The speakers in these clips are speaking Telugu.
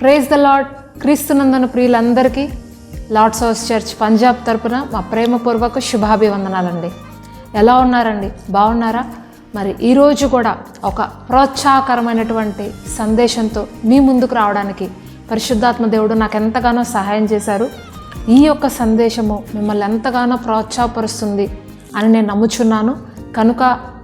Praise the Lord. క్రీస్తునందున ప్రియులందరికీ లార్డ్స్ హౌస్ చర్చ్ పంజాబ్ తరపున మా ప్రేమపూర్వక శుభాభివందనాలండి. ఎలా ఉన్నారండి? బాగున్నారా? మరి ఈరోజు కూడా ఒక ప్రోత్సాహకరమైనటువంటి సందేశంతో మీ ముందుకు రావడానికి పరిశుద్ధాత్మ దేవుడు నాకు ఎంతగానో సహాయం చేశారు. ఈ యొక్క సందేశము మిమ్మల్ని ఎంతగానో ప్రోత్సాహపరుస్తుంది అని నేను నమ్ముచున్నాను. కనుక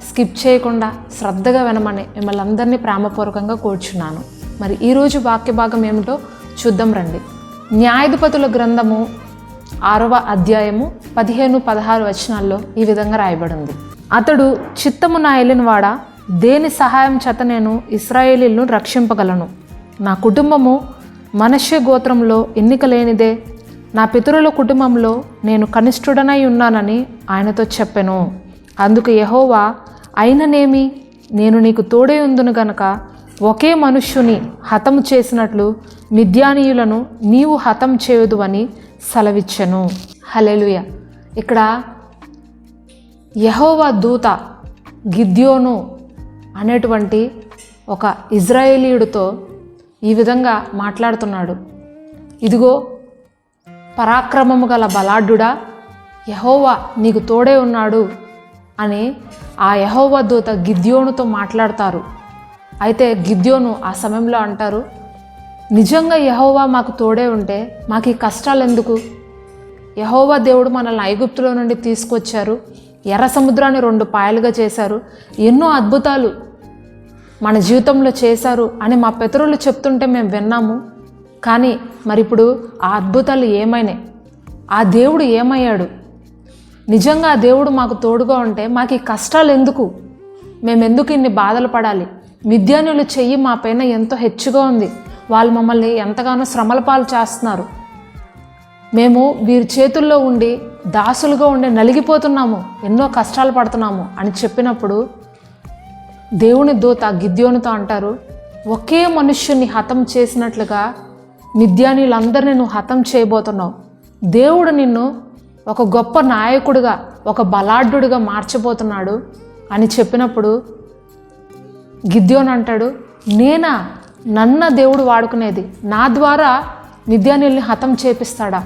స్కిప్ చేయకుండా శ్రద్ధగా వినమని మిమ్మల్ని అందరినీ ప్రేమపూర్వకంగా కోరుచున్నాను. మరి ఈరోజు వాక్య భాగం ఏమిటో చూద్దాం రండి. న్యాయాధిపతుల గ్రంథము 6వ అధ్యాయము 15-16 వచనాల్లో ఈ విధంగా రాయబడింది. అతడు చిత్తము నా ఏలినవాడా, దేని సహాయం చేత నేను ఇశ్రాయేలీలను రక్షింపగలను? నా కుటుంబము మనష్య గోత్రంలో ఎన్నిక లేనిదే, నా పితరుల కుటుంబంలో నేను కనిష్ఠుడనై ఉన్నానని ఆయనతో చెప్పెను. అందుకు యెహోవా, అయిననేమి, నేను నీకు తోడై ఉందును గనక ఒకే మనుష్యుని హతము చేసినట్లు మిద్యానీయులను నీవు హతం చేయదు అని సెలవిచ్చెను. హల్లెలూయా. ఇక్కడ యెహోవా దూత గిద్యోను అనేటువంటి ఒక ఇజ్రాయేలీయుడితో ఈ విధంగా మాట్లాడుతున్నాడు. ఇదిగో పరాక్రమము గల బలాఢ్యుడా, యెహోవా నీకు తోడే ఉన్నాడు అని ఆ యెహోవా దూత గిద్యోనుతో మాట్లాడతారు. అయితే గిద్యోను ఆ సమయంలో అంటారు, నిజంగా యెహోవా మాకు తోడే ఉంటే మాకు ఈ కష్టాలు ఎందుకు? యెహోవా దేవుడు మనల్ని ఐగుప్తులో నుండి తీసుకొచ్చారు, ఎర్ర సముద్రాన్ని 2 పాయలుగా చేశారు, ఎన్నో అద్భుతాలు మన జీవితంలో చేశారు అని మా పితరులు చెప్తుంటే మేము విన్నాము. కానీ మరి ఇప్పుడు ఆ అద్భుతాలు ఏమైనాయి? ఆ దేవుడు ఏమయ్యాడు? నిజంగా ఆ దేవుడు మాకు తోడుగా ఉంటే మాకు ఈ కష్టాలు ఎందుకు? మేమెందుకు ఇన్ని బాధలు పడాలి? మిద్యానీయుల చెయ్యి మా పైన ఎంతో హెచ్చుగా ఉంది, వాళ్ళు మమ్మల్ని ఎంతగానో శ్రమల పాలు చేస్తున్నారు, మేము వీరి చేతుల్లో ఉండి దాసులుగా ఉండి నలిగిపోతున్నాము, ఎన్నో కష్టాలు పడుతున్నాము అని చెప్పినప్పుడు దేవుని దూత గిద్యోనుతో అంటారు, ఒకే మనుష్యుని హతం చేసినట్లుగా మిద్యానీయులందరినీ నువ్వు హతం చేయబోతున్నావు. దేవుడు నిన్ను ఒక గొప్ప నాయకుడిగా, ఒక బలాఢ్యుడిగా మార్చబోతున్నాడు అని చెప్పినప్పుడు గిద్యోను అంటాడు, నేనా? నన్న దేవుడు వాడుకునేది, నా ద్వారా మిద్యానీయుల్ని హతం చేపిస్తాడా?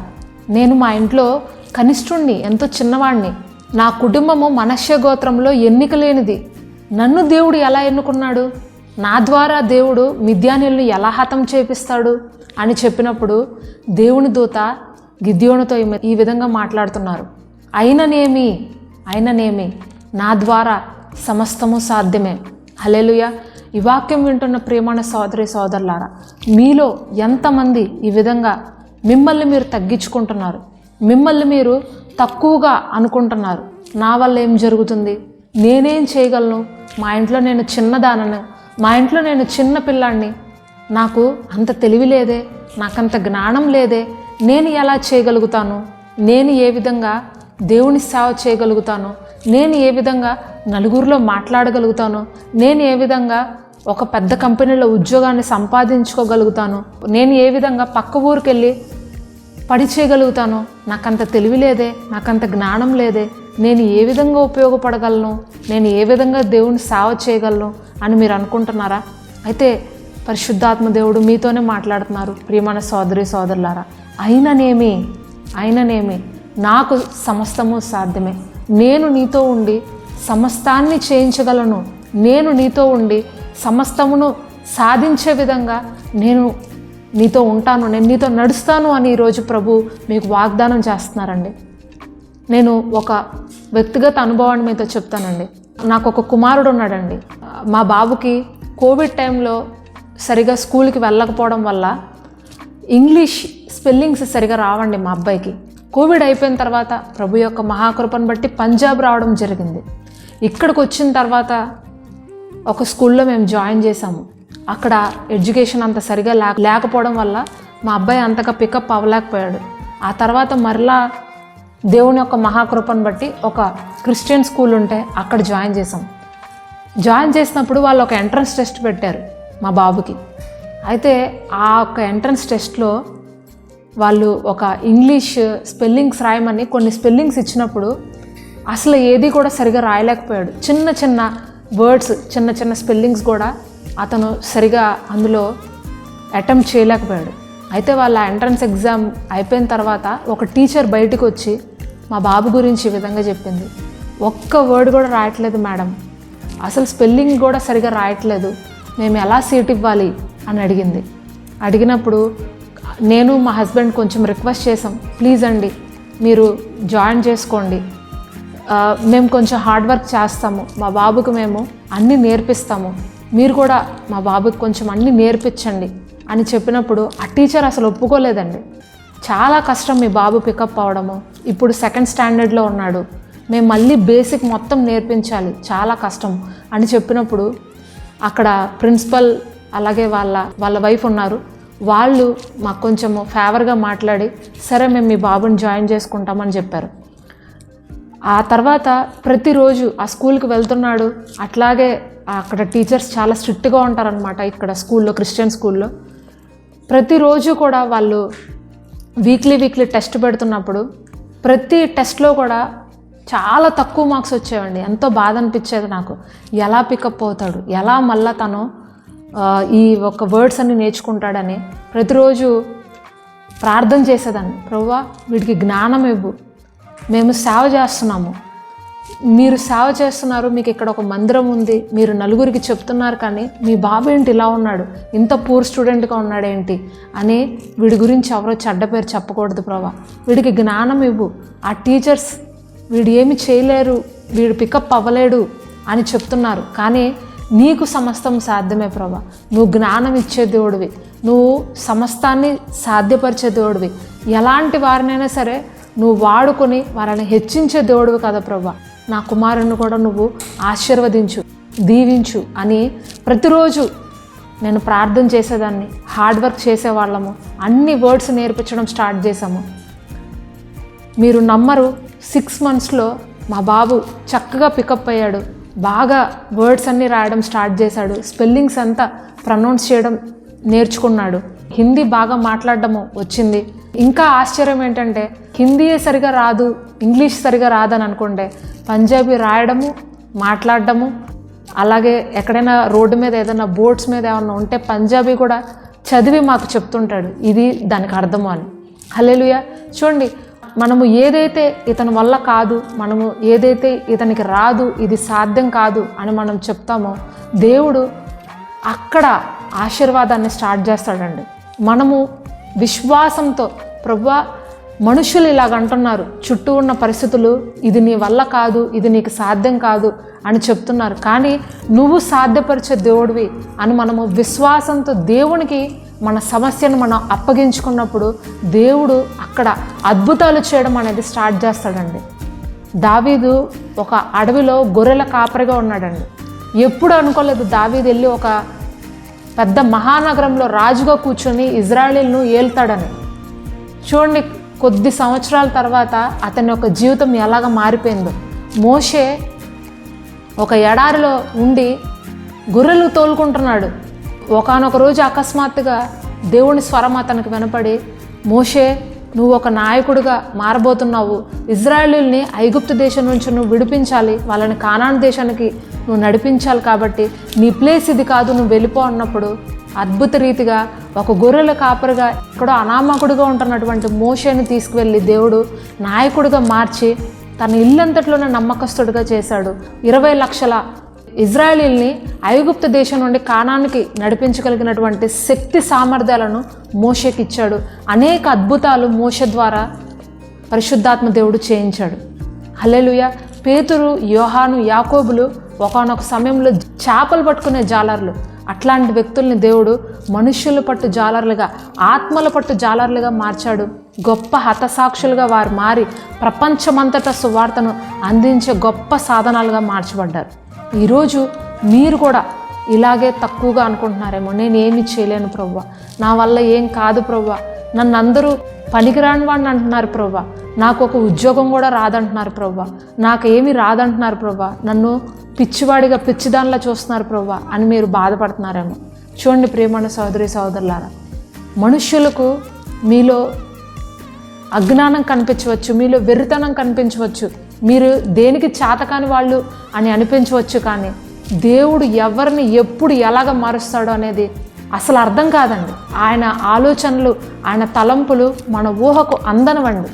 నేను మా ఇంట్లో కనిష్ఠుణ్ణి, ఎంతో చిన్నవాడిని, నా కుటుంబము మనష్య గోత్రంలో ఎన్నిక లేనిది, నన్ను దేవుడు ఎలా ఎన్నుకున్నాడు? నా ద్వారా దేవుడు మిద్యానీయుల్ని ఎలా హతం చేపిస్తాడు అని చెప్పినప్పుడు దేవుని దూత గిద్యోనుతో ఈ విధంగా మాట్లాడుతున్నారు, అయిననేమి నా ద్వారా సమస్తము సాధ్యమే. హల్లెలూయా. ఈ వాక్యం వింటున్న ప్రియమైన సోదరి సోదరులారా, మీలో ఎంతమంది ఈ విధంగా మిమ్మల్ని మీరు తగ్గించుకుంటున్నారు, మిమ్మల్ని మీరు తక్కువగా అనుకుంటున్నారు? నా వల్ల ఏం జరుగుతుంది? నేనేం చేయగలను? మా ఇంట్లో నేను చిన్నదానను, మా ఇంట్లో నేను చిన్న పిల్లాడిని, నాకు అంత తెలివి లేదే, నాకంత జ్ఞానం లేదే, నేను ఎలా చేయగలుగుతాను? నేను ఏ విధంగా దేవుని సేవ చేయగలుగుతాను? నేను ఏ విధంగా నలుగురిలో మాట్లాడగలుగుతాను? నేను ఏ విధంగా ఒక పెద్ద కంపెనీలో ఉద్యోగాన్ని సంపాదించుకోగలుగుతాను? నేను ఏ విధంగా పక్క ఊరికి వెళ్ళి పని చేయగలుగుతాను? నాకంత తెలివి లేదే, నాకంత జ్ఞానం లేదే, నేను ఏ విధంగా ఉపయోగపడగలను? నేను ఏ విధంగా దేవుని సేవ చేయగలను అని మీరు అనుకుంటున్నారా? అయితే పరిశుద్ధాత్మ దేవుడు మీతోనే మాట్లాడుతున్నారు. ప్రియమైన సోదరి సోదరులారా, అయిననేమి నాకు సమస్తము సాధ్యమే. నేను నీతో ఉండి సమస్తాన్ని చేయించగలను, నేను నీతో ఉండి సమస్తమును సాధించే విధంగా నేను నీతో ఉంటాను, నేను నీతో నడుస్తాను అని ఈరోజు ప్రభు మీకు వాగ్దానం చేస్తున్నారండి. నేను ఒక వ్యక్తిగత అనుభవాన్ని మీతో చెప్తానండి. నాకు ఒక కుమారుడు ఉన్నాడండి. మా బాబుకి కోవిడ్ టైంలో సరిగా స్కూల్కి వెళ్ళకపోవడం వల్ల ఇంగ్లీష్ స్పెల్లింగ్స్ సరిగా రావండి మా అబ్బాయికి. కోవిడ్ అయిపోయిన తర్వాత ప్రభు యొక్క మహాకృపను బట్టి పంజాబ్ రావడం జరిగింది. ఇక్కడికి వచ్చిన తర్వాత ఒక స్కూల్లో మేము జాయిన్ చేసాము. అక్కడ ఎడ్యుకేషన్ అంత సరిగా లేకపోవడం వల్ల మా అబ్బాయి అంతగా పికప్ అవ్వలేకపోయాడు. ఆ తర్వాత మరలా దేవుని యొక్క మహాకృపను బట్టి ఒక క్రిస్టియన్ స్కూల్ ఉంటే అక్కడ జాయిన్ చేసాం. జాయిన్ చేసినప్పుడు వాళ్ళు ఒక ఎంట్రన్స్ టెస్ట్ పెట్టారు మా బాబుకి. అయితే ఆ ఒక ఎంట్రన్స్ టెస్ట్లో వాళ్ళు ఒక ఇంగ్లీష్ స్పెల్లింగ్స్ రాయమని కొన్ని స్పెల్లింగ్స్ ఇచ్చినప్పుడు అసలు ఏది కూడా సరిగా రాయలేకపోయాడు. చిన్న చిన్న వర్డ్స్, చిన్న చిన్న స్పెల్లింగ్స్ కూడా అతను సరిగా అందులో అటెంప్ట్ చేయలేకపోయాడు. అయితే వాళ్ళ ఎంట్రన్స్ ఎగ్జామ్ అయిపోయిన తర్వాత ఒక టీచర్ బయటకు వచ్చి మా బాబు గురించి ఈ విధంగా చెప్పింది. ఒక్క వర్డ్ కూడా రాయట్లేదు మేడం, అసలు స్పెల్లింగ్ కూడా సరిగా రాయట్లేదు, మేము ఎలా సీట్ ఇవ్వాలి అని అడిగింది. అడిగినప్పుడు నేను మా హస్బెండ్ కొంచెం రిక్వెస్ట్ చేసాం, ప్లీజ్ అండి మీరు జాయిన్ చేసుకోండి, మేము కొంచెం హార్డ్ వర్క్ చేస్తాము, మా బాబుకు మేము అన్నీ నేర్పిస్తాము, మీరు కూడా మా బాబుకి కొంచెం అన్నీ నేర్పించండి అని చెప్పినప్పుడు ఆ టీచర్ అసలు ఒప్పుకోలేదండి. చాలా కష్టం మీ బాబు పికప్ అవ్వడము, ఇప్పుడు 2nd స్టాండర్డ్లో ఉన్నాడు, మేము మళ్ళీ బేసిక్ మొత్తం నేర్పించాలి, చాలా కష్టం అని చెప్పినప్పుడు అక్కడ ప్రిన్సిపల్ అలాగే వాళ్ళ వైఫ్ ఉన్నారు, వాళ్ళు మాకు కొంచెము ఫేవర్గా మాట్లాడి సరే మేము మీ బాబుని జాయిన్ చేసుకుంటామని చెప్పారు. ఆ తర్వాత ప్రతిరోజు ఆ స్కూల్కి వెళ్తున్నాడు. అట్లాగే అక్కడ టీచర్స్ చాలా స్ట్రిక్ట్గా ఉంటారనమాట ఇక్కడ స్కూల్లో, క్రిస్టియన్ స్కూల్లో. ప్రతిరోజు కూడా వాళ్ళు వీక్లీ టెస్ట్ పెడుతున్నప్పుడు ప్రతి టెస్ట్లో కూడా చాలా తక్కువ మార్క్స్ వచ్చేవండి. ఎంతో బాధ అనిపించేది నాకు, ఎలా పికప్ అవుతాడు, ఎలా మళ్ళా తను ఈ ఒక వర్డ్స్ అన్ని నేర్చుకుంటాడని ప్రతిరోజు ప్రార్థన చేసేదాన్ని. ప్రభువా వీడికి జ్ఞానం ఇవ్వు, మేము సేవ చేస్తున్నాము, మీరు సేవ చేస్తున్నారు, మీకు ఇక్కడ ఒక మందిరం ఉంది, మీరు నలుగురికి చెప్తున్నారు, కానీ మీ బాబు ఏంటి ఇలా ఉన్నాడు, ఇంత పూర్ స్టూడెంట్గా ఉన్నాడేంటి అని వీడి గురించి ఎవరో చెడ్డ పేరు చెప్పకూడదు ప్రభా, వీడికి జ్ఞానం ఇవ్వు, ఆ టీచర్స్ వీడు ఏమి చేయలేరు, వీడు పికప్ అవ్వలేడు అని చెప్తున్నారు, కానీ నీకు సమస్తం సాధ్యమే ప్రభా, నువ్వు జ్ఞానం ఇచ్చే దేవుడివి, నువ్వు సమస్తాన్ని సాధ్యపరిచే దేవుడివి, ఎలాంటి వారినైనా సరే నువ్వు వాడుకొని వారిని హెచ్చించే దేవుడివి కదా ప్రభా, నా కుమారుని కూడా నువ్వు ఆశీర్వదించు, దీవించు అని ప్రతిరోజు నేను ప్రార్థన చేసేదాన్ని. హార్డ్ వర్క్ చేసేవాళ్ళము, అన్ని వర్డ్స్ నేర్పించడం స్టార్ట్ చేసాము. మీరు నమ్మరు, 6 monthsలో మా బాబు చక్కగా పికప్ అయ్యాడు, బాగా వర్డ్స్ అన్నీ రాయడం స్టార్ట్ చేశాడు, స్పెల్లింగ్స్ అంతా ప్రొనౌన్స్ చేయడం నేర్చుకున్నాడు, హిందీ బాగా మాట్లాడడము వచ్చింది. ఇంకా ఆశ్చర్యం ఏంటంటే హిందీయే సరిగా రాదు, ఇంగ్లీష్ సరిగా రాదని అనుకుంటే పంజాబీ రాయడము, మాట్లాడడము, అలాగే ఎక్కడైనా రోడ్డు మీద ఏదైనా బోర్డ్స్ మీద ఏమన్నా ఉంటే పంజాబీ కూడా చదివి మాకు చెప్తుంటాడు, ఇది దానికి అర్థము అని. హల్లెలూయా. చూడండి, మనము ఏదైతే ఇతని వల్ల కాదు, మనము ఏదైతే ఇతనికి రాదు, ఇది సాధ్యం కాదు అని మనం చెప్తామో దేవుడు అక్కడ ఆశీర్వాదాన్ని స్టార్ట్ చేస్తాడండి. మనము విశ్వాసంతో ప్రభువా మనుషులు ఇలాగ అంటున్నారు, చుట్టూ ఉన్న పరిస్థితులు ఇది నీ వల్ల కాదు, ఇది నీకు సాధ్యం కాదు అని చెప్తున్నారు, కానీ నువ్వు సాధ్యపరిచే దేవుడివి అని మనము విశ్వాసంతో దేవునికి మన సమస్యను మనం అప్పగించుకున్నప్పుడు దేవుడు అక్కడ అద్భుతాలు చేయడం అనేది స్టార్ట్ చేస్తాడండి. దావీదు ఒక అడవిలో గొర్రెల కాపరిగా ఉన్నాడండి. ఎప్పుడు అనుకోలేదు దావీదు వెళ్ళి ఒక పెద్ద మహానగరంలో రాజుగా కూర్చొని ఇజ్రాయేలును ఏల్తాడని. చూడండి, కొద్ది సంవత్సరాల తర్వాత అతని యొక్క జీవితం ఎలాగ మారిపోయిందో. మోషే ఒక ఎడారిలో ఉండి గొర్రెలు తోలుకుంటున్నాడు. ఒకానొక రోజు అకస్మాత్తుగా దేవుని స్వరం అతనికి వినపడి, మోషే నువ్వు ఒక నాయకుడిగా మారబోతున్నావు, ఇజ్రాయేలుల్ని ఐగుప్తు దేశం నుంచి నువ్వు విడిపించాలి, వాళ్ళని కానాను దేశానికి నువ్వు నడిపించాలి, కాబట్టి నీ ప్లేస్ ఇది కాదు, నువ్వు వెళ్ళిపో అన్నప్పుడు అద్భుత రీతిగా ఒక గొర్రెల కాపరిగా ఎక్కడో అనామకుడిగా ఉంటున్నటువంటి మోషేని తీసుకువెళ్ళి దేవుడు నాయకుడిగా మార్చి తన ఇల్లంతట్లోనే నమ్మకస్తుడిగా చేశాడు. 20 లక్షల ఇజ్రాయేలీల్ని ఐగుప్తు దేశం నుండి కానానికి నడిపించగలిగినటువంటి శక్తి సామర్థ్యాలను మోషేకి ఇచ్చాడు. అనేక అద్భుతాలు మోషే ద్వారా పరిశుద్ధాత్మ దేవుడు చేయించాడు. హల్లెలూయా. పేతురు, యోహాను, యాకోబులు ఒకానొక సమయంలో చేపలు పట్టుకునే జాలర్లు. అట్లాంటి వ్యక్తుల్ని దేవుడు మనుష్యుల పట్టు జాలర్లుగా, ఆత్మల పట్టు జాలర్లుగా మార్చాడు. గొప్ప హతసాక్షులుగా వారు మారి ప్రపంచమంతటా సువార్తను అందించే గొప్ప సాధనాలుగా మార్చబడ్డారు. ఈరోజు మీరు కూడా ఇలాగే తక్కువగా అనుకుంటున్నారేమో, నేను ఏమి చేయలేను ప్రభువా, నా వల్ల ఏం కాదు ప్రభువా, నన్ను అందరూ పనికిరాని వాడిని అంటున్నారు ప్రభువా, నాకు ఒక ఉద్యోగం కూడా రాదంటున్నారు ప్రభువా, నాకేమీ రాదంటున్నారు ప్రభువా, నన్ను పిచ్చివాడిగా పిచ్చిదానిలా చూస్తున్నారు ప్రభువా అని మీరు బాధపడుతున్నారేమో. చూడండి ప్రియమైన సోదరి సోదరులారా, మనుష్యులకు మీలో అజ్ఞానం కనిపించవచ్చు, మీలో వెర్రితనం కనిపించవచ్చు, మీరు దేనికి చేతకాని వాళ్ళు అని అనిపించవచ్చు, కానీ దేవుడు ఎవరిని ఎప్పుడు ఎలాగ మారుస్తాడో అనేది అసలు అర్థం కాదండి. ఆయన ఆలోచనలు, ఆయన తలంపులు మన ఊహకు అందనవండి.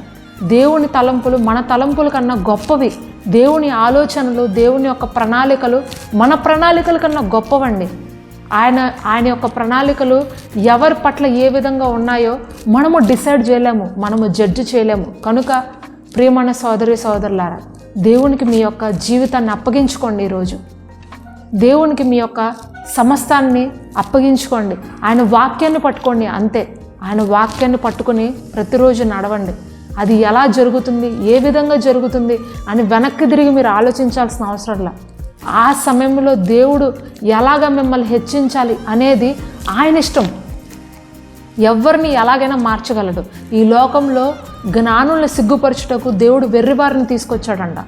దేవుని తలంపులు మన తలంపుల కన్నా గొప్పవి. దేవుని ఆలోచనలు, దేవుని యొక్క ప్రణాళికలు మన ప్రణాళికల కన్నా గొప్పవండి. ఆయన యొక్క ప్రణాళికలు ఎవరి పట్ల ఏ విధంగా ఉన్నాయో మనము డిసైడ్ చేయలేము, మనము జడ్జి చేయలేము. కనుక ప్రియమైన సోదరి సోదరులారా, దేవునికి మీ యొక్క జీవితాన్ని అప్పగించుకోండి. ఈరోజు దేవునికి మీ యొక్క సమస్తాన్ని అప్పగించుకోండి. ఆయన వాక్యాన్ని పట్టుకోండి, అంతే. ఆయన వాక్యాన్ని పట్టుకుని ప్రతిరోజు నడవండి. అది ఎలా జరుగుతుంది, ఏ విధంగా జరుగుతుంది అని వెనక్కి తిరిగి మీరు ఆలోచించాల్సిన అవసరంలా. ఆ సమయంలో దేవుడు ఎలాగ మిమ్మల్ని హెచ్చించాలి అనేది ఆయన ఇష్టం. ఎవరిని ఎలాగైనా మార్చగలడు. ఈ లోకంలో జ్ఞానుల్ని సిగ్గుపరచుటకు దేవుడు వెర్రివారిని తీసుకొచ్చాడంట.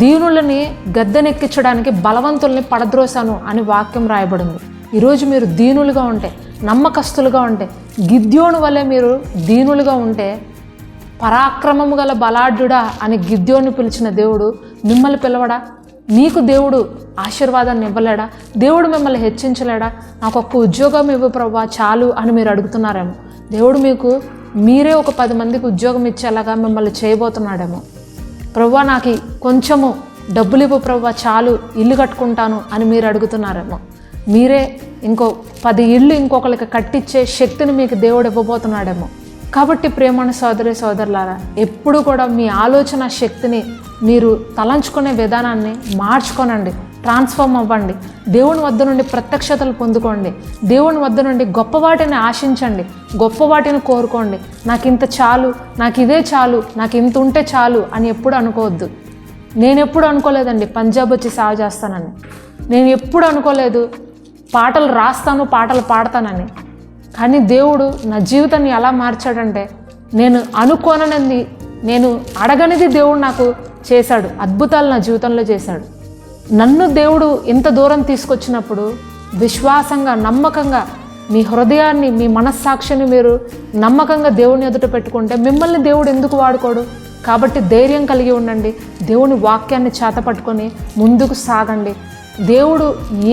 దీనులని గద్దెనెక్కించడానికి బలవంతుల్ని పడద్రోసాను అని వాక్యం రాయబడింది. ఈరోజు మీరు దీనులుగా ఉంటే, నమ్మకస్తులుగా ఉంటే, గిద్యోను వలె మీరు దీనులుగా ఉంటే, పరాక్రమము గల బలాఢ్యుడా అని గిద్యోను పిలిచిన దేవుడు మిమ్మల్ని పిలవడా? మీకు దేవుడు ఆశీర్వాదాన్ని ఇవ్వలేడా? దేవుడు మిమ్మల్ని హెచ్చించలేడా? నాకు ఒక్క ఉద్యోగం ఇవ్వు ప్రభువా చాలు అని మీరు అడుగుతున్నారేమో. దేవుడు మీరే ఒక 10 మందికి ఉద్యోగం ఇచ్చేలాగా మిమ్మల్ని చేయబోతున్నాడేమో. ప్రభువా నాకు కొంచెము డబ్బులు ఇవ్వు ప్రభువా చాలు, ఇల్లు కట్టుకుంటాను అని మీరు అడుగుతున్నారేమో. మీరే ఇంకో 10 ఇళ్ళు ఇంకొకరికి కట్టించే శక్తిని మీకు దేవుడు ఇవ్వబోతున్నాడేమో. కాబట్టి ప్రియమైన సోదరి సోదరులారా, ఎప్పుడు కూడా మీ ఆలోచన శక్తిని మీరు తలంచుకునే విధానాన్ని మార్చుకోనండి, ట్రాన్స్ఫార్మ్ అవ్వండి. దేవుని వద్ద నుండి ప్రత్యక్షతలు పొందుకోండి. దేవుని వద్ద నుండి గొప్ప వాటిని ఆశించండి, గొప్ప వాటిని కోరుకోండి. నాకు ఇంత చాలు, నాకు ఇదే చాలు, నాకు ఇంత ఉంటే చాలు అని ఎప్పుడు అనుకోవద్దు. నేను ఎప్పుడు అనుకోలేదండి పంజాబ్ వచ్చి సేవ చేస్తానని. నేను ఎప్పుడు అనుకోలేదు పాటలు రాస్తాను, పాటలు పాడతానని. కానీ దేవుడు నా జీవితాన్ని ఎలా మార్చాడంటే, నేను అనుకోననిది, నేను అడగనిది దేవుడు నాకు చేశాడు. అద్భుతాలు నా జీవితంలో చేశాడు. నన్ను దేవుడు ఇంత దూరం తీసుకొచ్చినప్పుడు విశ్వాసంగా, నమ్మకంగా మీ హృదయాన్ని, మీ మనస్సాక్షిని మీరు నమ్మకంగా దేవుని ఎదుట పెట్టుకుంటే మిమ్మల్ని దేవుడు ఎందుకు వాడుకోడు? కాబట్టి ధైర్యం కలిగి ఉండండి. దేవుని వాక్యాన్ని చేతపట్టుకొని ముందుకు సాగండి. దేవుడు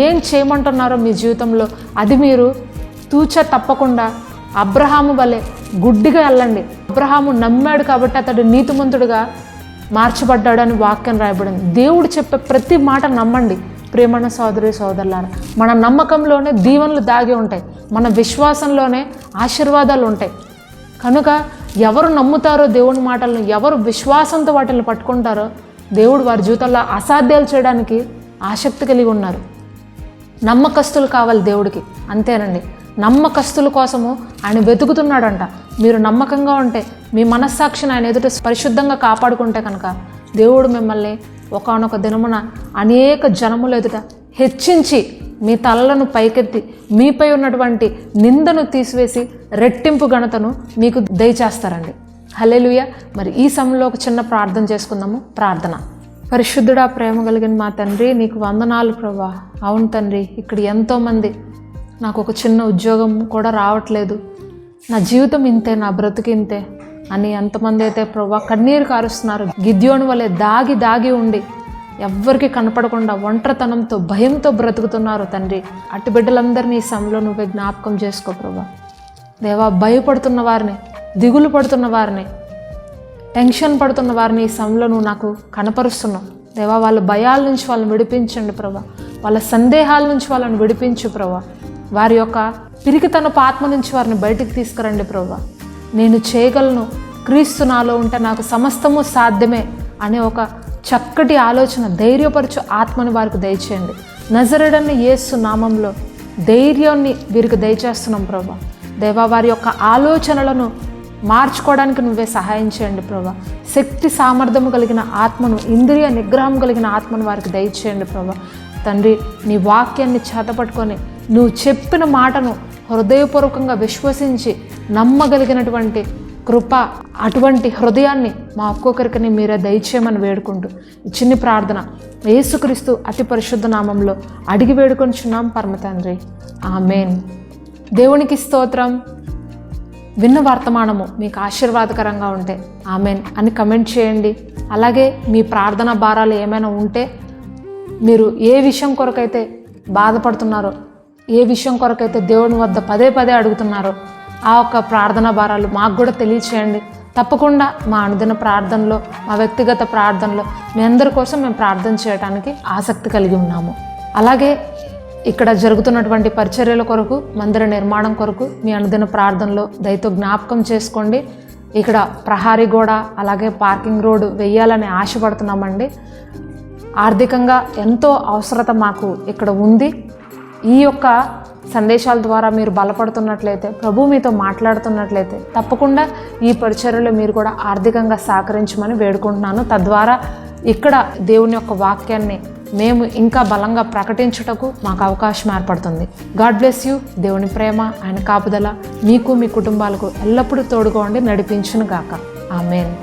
ఏం చేయమంటున్నారో మీ జీవితంలో అది మీరు తూచ తప్పకుండా అబ్రహాము వలె గుడ్డిగా వెళ్ళండి. అబ్రహాము నమ్మాడు కాబట్టి అతడు నీతిమంతుడుగా మార్చబడ్డాడు అని వాక్యం రాయబడింది. దేవుడు చెప్పే ప్రతి మాట నమ్మండి. ప్రియమైన సోదరి సోదరులారా, మన నమ్మకంలోనే దీవెనలు దాగి ఉంటాయి, మన విశ్వాసంలోనే ఆశీర్వాదాలు ఉంటాయి. కనుక ఎవరు నమ్ముతారో దేవుని మాటలను, ఎవరు విశ్వాసంతో వాటిని పట్టుకుంటారో దేవుడు వారి జీవితంలో అసాధ్యాలు చేయడానికి ఆసక్తి కలిగి ఉన్నారు. నమ్మకస్తులు కావాలి దేవుడికి, అంతేనండి. నమ్మకస్తుల కోసము ఆయన వెతుకుతున్నాడంట. మీరు నమ్మకంగా ఉంటే, మీ మనస్సాక్షిని ఆయన ఎదుట పరిశుద్ధంగా కాపాడుకుంటే కనుక దేవుడు మిమ్మల్ని ఒకానొక దినమున అనేక జనముల ఎదుట హెచ్చించి మీ తలలను పైకెత్తి మీపై ఉన్నటువంటి నిందను తీసివేసి రెట్టింపు ఘనతను మీకు దయచేస్తారండి. హల్లెలూయా. మరి ఈ సమయంలో ఒక చిన్న ప్రార్థన చేసుకుందాము. ప్రార్థన. పరిశుద్ధుడా, ప్రేమ కలిగిన మా తండ్రి, నీకు వందనాలు ప్రభువా. అవును తండ్రి, ఇక్కడ ఎంతోమంది నాకు ఒక చిన్న ఉద్యోగం కూడా రావట్లేదు, నా జీవితం ఇంతే, నా బ్రతుకు ఇంతే అని ఎంతమంది అయితే ప్రభువా కన్నీరు కారుస్తున్నారు. గిద్యోను వలె దాగి దాగి ఉండి ఎవ్వరికి కనపడకుండా ఒంటరితనంతో, భయంతో బ్రతుకుతున్నారు తండ్రి. అటు బిడ్డలందరినీ ఈ సమయంలో నువ్వే జ్ఞాపకం చేసుకో ప్రభువా. దేవా, భయపడుతున్న వారిని, దిగులు పడుతున్న వారిని, టెన్షన్ పడుతున్న వారిని ఈ సమయంలో నువ్వు నాకు కనపరుస్తున్నావు దేవా. వాళ్ళ భయాల నుంచి వాళ్ళని విడిపించండి ప్రభా. వాళ్ళ సందేహాల నుంచి వాళ్ళని విడిపించు ప్రభా. వారి యొక్క పిరికితనపు ఆత్మ నుంచి వారిని బయటికి తీసుకురండి ప్రభా. నేను చేయగలను, క్రీస్తు నాలో ఉంటే నాకు సమస్తము సాధ్యమే అనే ఒక చక్కటి ఆలోచన, ధైర్యపరచు ఆత్మని వారికి దయచేయండి. నజరేయుడైన యేసు నామంలో ధైర్యాన్ని వీరికి దయచేస్తున్నాం ప్రభా. దేవా, వారి యొక్క ఆలోచనలను మార్చుకోవడానికి నువ్వే సహాయం చేయండి ప్రభా. శక్తి సామర్థ్యం కలిగిన ఆత్మను, ఇంద్రియ నిగ్రహం కలిగిన ఆత్మను వారికి దయచేయండి ప్రభా. తండ్రి, నీ వాక్యాన్ని చేతపట్టుకొని నువ్వు చెప్పిన మాటను హృదయపూర్వకంగా విశ్వసించి నమ్మగలిగినటువంటి కృప, అటువంటి హృదయాన్ని మా ఒక్కొక్కరికి మీరే దయచేయమని వేడుకుంటూ ఈ చిన్ని ప్రార్థన యేసుక్రీస్తు అతి పరిశుద్ధ నామంలో అడిగి వేడుకొనిచున్నాం పరమ తండ్రి. ఆమేన్. దేవునికి స్తోత్రం. విన్న వర్తమానము మీకు ఆశీర్వాదకరంగా ఉంటే ఆమేన్ అని కమెంట్ చేయండి. అలాగే మీ ప్రార్థన భారాలు ఏమైనా ఉంటే, మీరు ఏ విషయం కొరకైతే బాధపడుతున్నారో ఏ విషయం కొరకైతే దేవుని వద్ద పదే పదే అడుగుతున్నారో ఆ ఒక్క ప్రార్థనా భారాలు మాకు కూడా తెలియచేయండి. తప్పకుండా మా అనుదిన ప్రార్థనలో, మా వ్యక్తిగత ప్రార్థనలో మీ అందరి కోసం మేము ప్రార్థన చేయడానికి ఆసక్తి కలిగి ఉన్నాము. అలాగే ఇక్కడ జరుగుతున్నటువంటి పరిచర్యల కొరకు, మందిర నిర్మాణం కొరకు మీ అనుదిన ప్రార్థనలో దయతో జ్ఞాపకం చేసుకోండి. ఇక్కడ ప్రహారీ గోడ, అలాగే పార్కింగ్ రోడ్డు వేయాలని ఆశపడుతున్నామండి. ఆర్థికంగా ఎంతో అవసరత మాకు ఇక్కడ ఉంది. ఈ యొక్క సందేశాల ద్వారా మీరు బలపడుతున్నట్లయితే, ప్రభు మీతో మాట్లాడుతున్నట్లయితే తప్పకుండా ఈ పరిచర్యలో మీరు కూడా ఆర్థికంగా సహకరించమని వేడుకుంటున్నాను. తద్వారా ఇక్కడ దేవుని యొక్క వాక్యాన్ని మేము ఇంకా బలంగా ప్రకటించుటకు మాకు అవకాశం ఏర్పడుతుంది. God bless you. దేవుని ప్రేమ, ఆయన కాపుదల మీకు, మీ కుటుంబాలకు ఎల్లప్పుడూ తోడుగా ఉండి నడిపించును గాక. ఆమేన్.